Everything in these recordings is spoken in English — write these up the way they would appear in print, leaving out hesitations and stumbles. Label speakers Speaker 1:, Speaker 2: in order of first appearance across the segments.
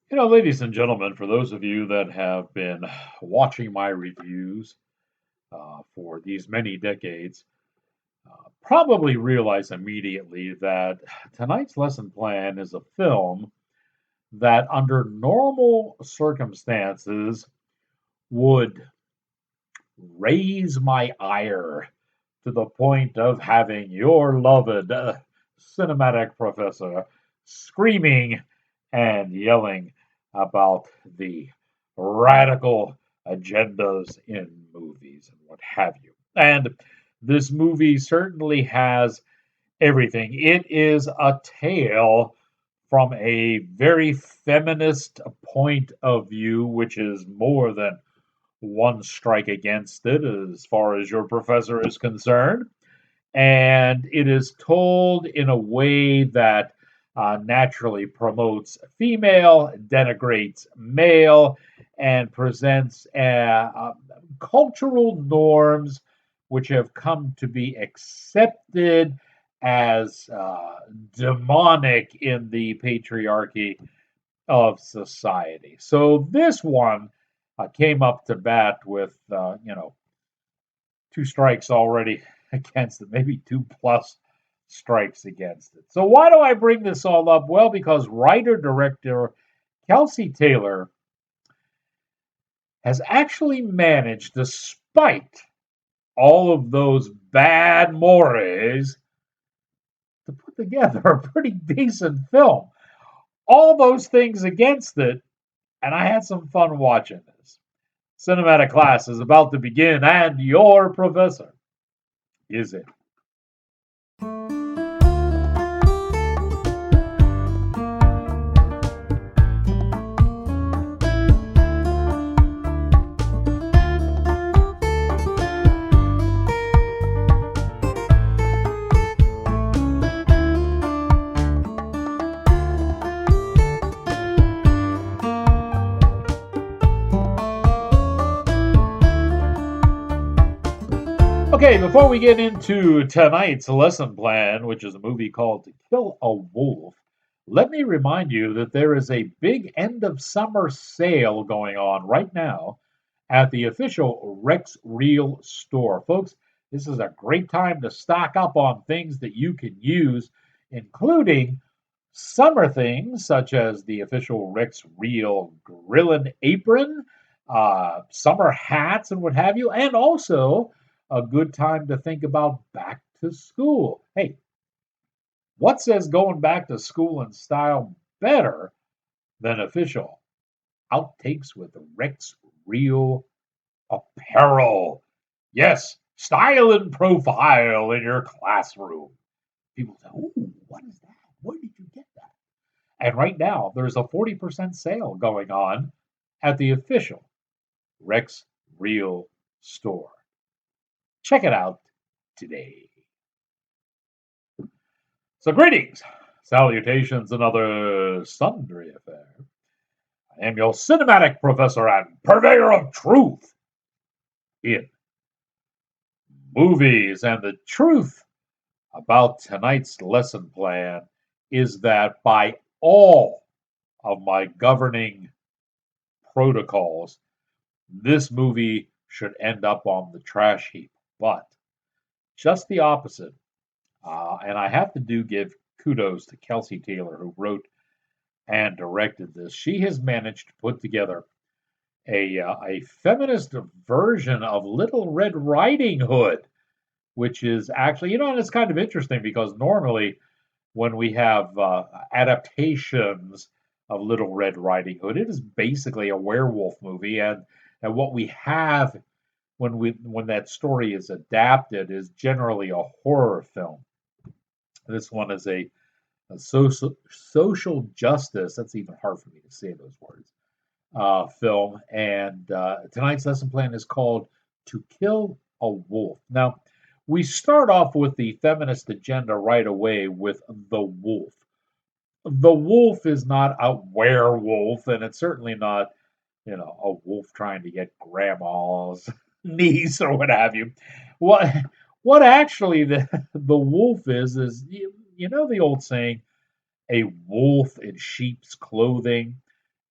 Speaker 1: Ladies and gentlemen, for those of you that have been watching my reviews for these many decades, probably realize immediately that tonight's lesson plan is a film that, under normal circumstances, would raise my ire to the point of having your loved cinematic professor screaming and yelling about the radical agendas in movies and what have you. And this movie certainly has everything. It is a tale from a very feminist point of view, which is more than one strike against it as far as your professor is concerned. And it is told in a way that naturally promotes female, denigrates male, and presents cultural norms which have come to be accepted as demonic in the patriarchy of society. So this one came up to bat with, two strikes already against it, maybe two plus strikes against it. So why do I bring this all up? Well, because writer director Kelsey Taylor has actually managed, despite all of those bad mores, to put together a pretty decent film. All those things against it, and I had some fun watching this. Cinematic class is about to begin, and your professor is it. Okay, before we get into tonight's lesson plan, which is a movie called To Kill a Wolf, let me remind you that there is a big end of summer sale going on right now at the official Rex Real store. Folks, this is a great time to stock up on things that you can use, including summer things such as the official Rex Real Grillin' Apron, summer hats, and what have you, and also a good time to think about back to school. Hey, what says going back to school in style better than official outtakes with Rex Real Apparel? Yes, style and profile in your classroom. People say, "Ooh, what is that? Where did you get that?" And right now, there's a 40% sale going on at the official Rex Real store. Check it out today. So, greetings, salutations, and other sundry affair. I am your cinematic professor and purveyor of truth in movies. And the truth about tonight's lesson plan is that by all of my governing protocols, this movie should end up on the trash heap. But just the opposite. And I have to give kudos to Kelsey Taylor, who wrote and directed this. She has managed to put together a feminist version of Little Red Riding Hood, which is actually, and it's kind of interesting because normally when we have adaptations of Little Red Riding Hood, it is basically a werewolf movie, and what we have when that story is adapted is generally a horror film. This one is a social justice. That's even hard for me to say those words. Film, and tonight's lesson plan is called "To Kill a Wolf." Now, we start off with the feminist agenda right away with the wolf. The wolf is not a werewolf, and it's certainly not, a wolf trying to get grandma's niece or what have you. What what actually the wolf is the old saying, a wolf in sheep's clothing.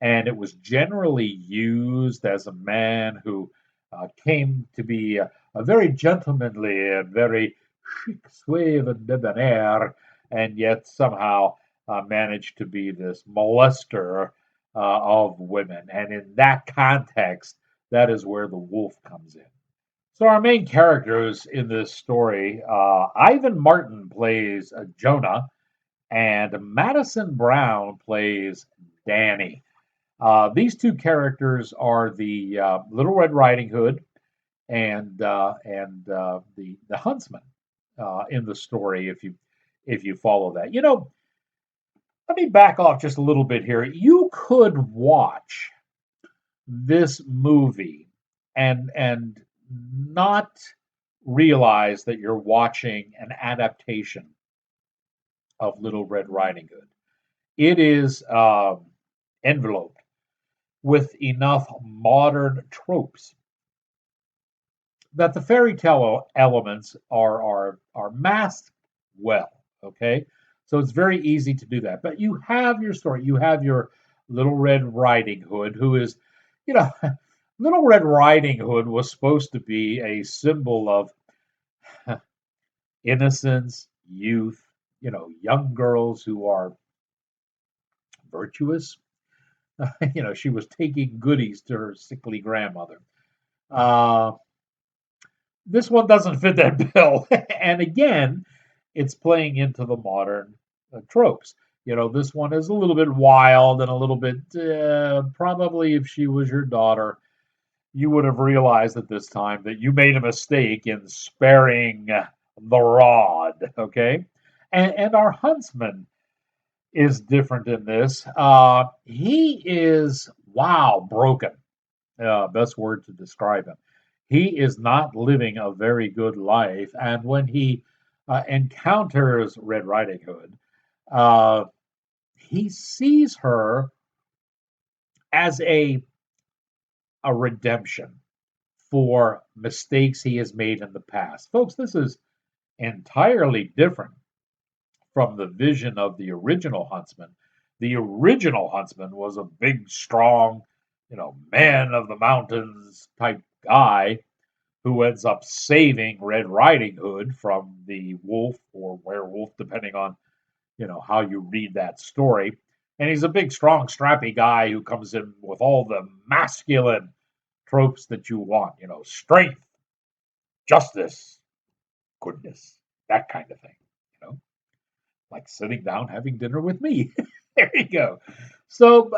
Speaker 1: and it was generally used as a man who came to be a very gentlemanly and very chic, suave, and debonair, and yet somehow managed to be this molester of women. And in that context, that is where the wolf comes in. So our main characters in this story, Ivan Martin plays Jonah, and Madison Brown plays Danny. These two characters are the Little Red Riding Hood and the huntsman in the story. If you follow that, let me back off just a little bit here. You could watch this movie and not realize that you're watching an adaptation of Little Red Riding Hood. It is enveloped with enough modern tropes that the fairy tale elements are masked well. Okay, so it's very easy to do that. But you have your story. You have your Little Red Riding Hood, who is, you know, Little Red Riding Hood was supposed to be a symbol of innocence, youth, young girls who are virtuous. She was taking goodies to her sickly grandmother. Uh, this one doesn't fit that bill. And again, it's playing into the modern tropes. This one is a little bit wild and a little bit, probably if she was your daughter, you would have realized at this time that you made a mistake in sparing the rod. Okay. And our huntsman is different in this. He is, wow, broken. Best word to describe him. He is not living a very good life. And when he encounters Red Riding Hood, he sees her as a redemption for mistakes he has made in the past. Folks, this is entirely different from the vision of the original Huntsman. The original Huntsman was a big, strong, man of the mountains type guy who ends up saving Red Riding Hood from the wolf or werewolf, depending on, how you read that story. And he's a big, strong, strappy guy who comes in with all the masculine tropes that you want, strength, justice, goodness, that kind of thing, like sitting down having dinner with me. There you go. So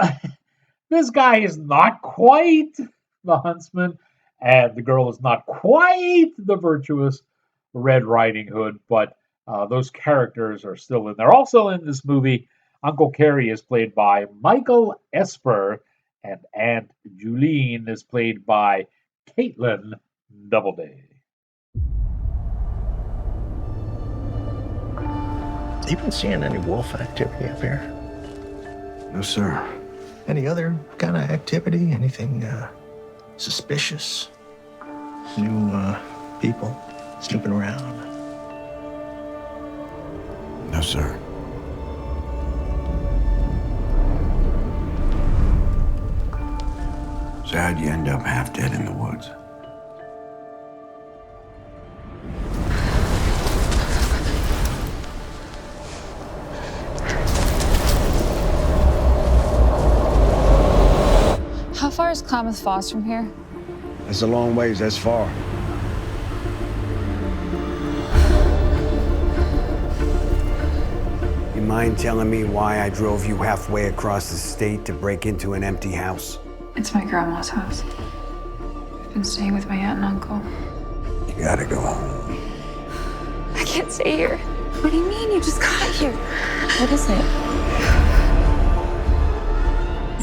Speaker 1: this guy is not quite the huntsman, and the girl is not quite the virtuous Red Riding Hood, but those characters are still in there. Also in this movie, Uncle Carrie is played by Michael Esper, and Aunt Julene is played by Caitlin Doubleday.
Speaker 2: You been seeing any wolf activity up here?
Speaker 3: No, sir.
Speaker 2: Any other kind of activity? Anything suspicious? New people snooping around?
Speaker 3: No, sir. So how'd you end up half dead in the woods?
Speaker 4: How far is Klamath Falls from here?
Speaker 3: It's a long ways, that's far. You mind telling me why I drove you halfway across the state to break into an empty house?
Speaker 4: It's my grandma's house. I've been staying with my aunt and uncle.
Speaker 3: You gotta go home.
Speaker 4: I can't stay here. What do you mean? You just got here. What is it?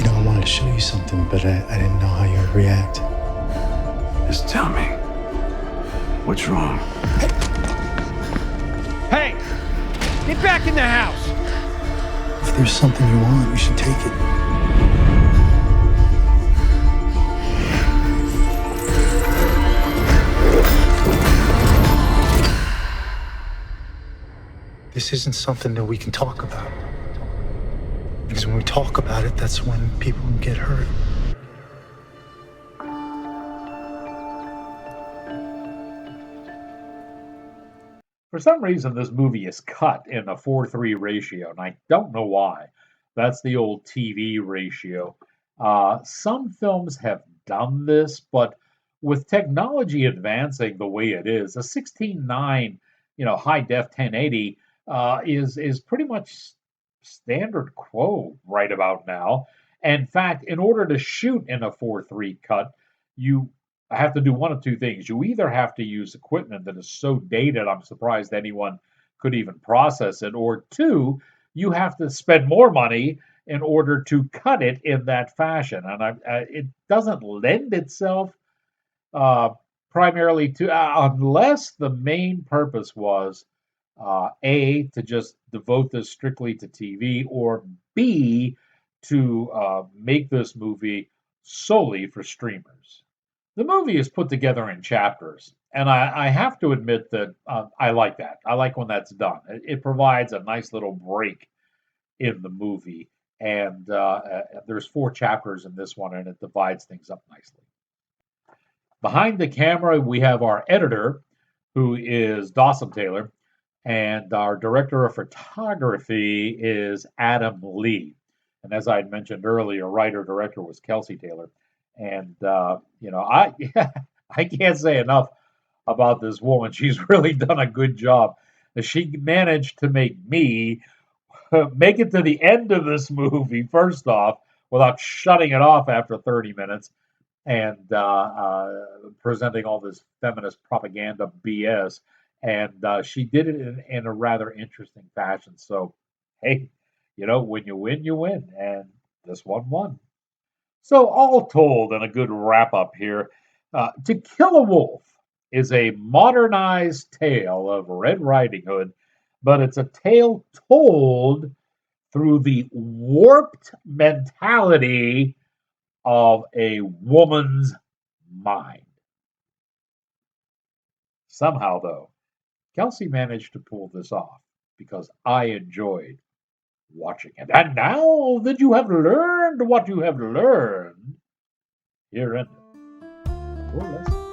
Speaker 5: I wanted to show you something, but I didn't know how you would react.
Speaker 3: Just tell me. What's wrong?
Speaker 6: Hey! Get back in the house!
Speaker 5: If there's something you want, you should take it. This isn't something that we can talk about. Because when we talk about it, that's when people get hurt.
Speaker 1: For some reason, this movie is cut in a 4:3 ratio, and I don't know why. That's the old TV ratio. Some films have done this, but with technology advancing the way it is, a 16:9, high def 1080 is pretty much standard quo right about now. In fact, in order to shoot in a 4:3 cut, you have to do one of two things. You either have to use equipment that is so dated, I'm surprised anyone could even process it, or two, you have to spend more money in order to cut it in that fashion. And it doesn't lend itself uh, primarily to, unless the main purpose was A, to just devote this strictly to TV, or B, to make this movie solely for streamers. The movie is put together in chapters, and I have to admit that I like that. I like when that's done. It provides a nice little break in the movie, and there's 4 chapters in this one, and it divides things up nicely. Behind the camera, we have our editor, who is Dawson Taylor, and our director of photography is Adam Lee. And as I had mentioned earlier, writer director was Kelsey Taylor. And I I can't say enough about this woman. She's really done a good job. She managed to make me make it to the end of this movie first off without shutting it off after 30 minutes and presenting all this feminist propaganda BS. And she did it in a rather interesting fashion. So, hey, when you win, you win. And this one won. So, all told, and a good wrap up here, To Kill a Wolf is a modernized tale of Red Riding Hood, but it's a tale told through the warped mentality of a woman's mind. Somehow, though, Kelsey managed to pull this off because I enjoyed watching it. And now that you have learned what you have learned, here endeth your lesson.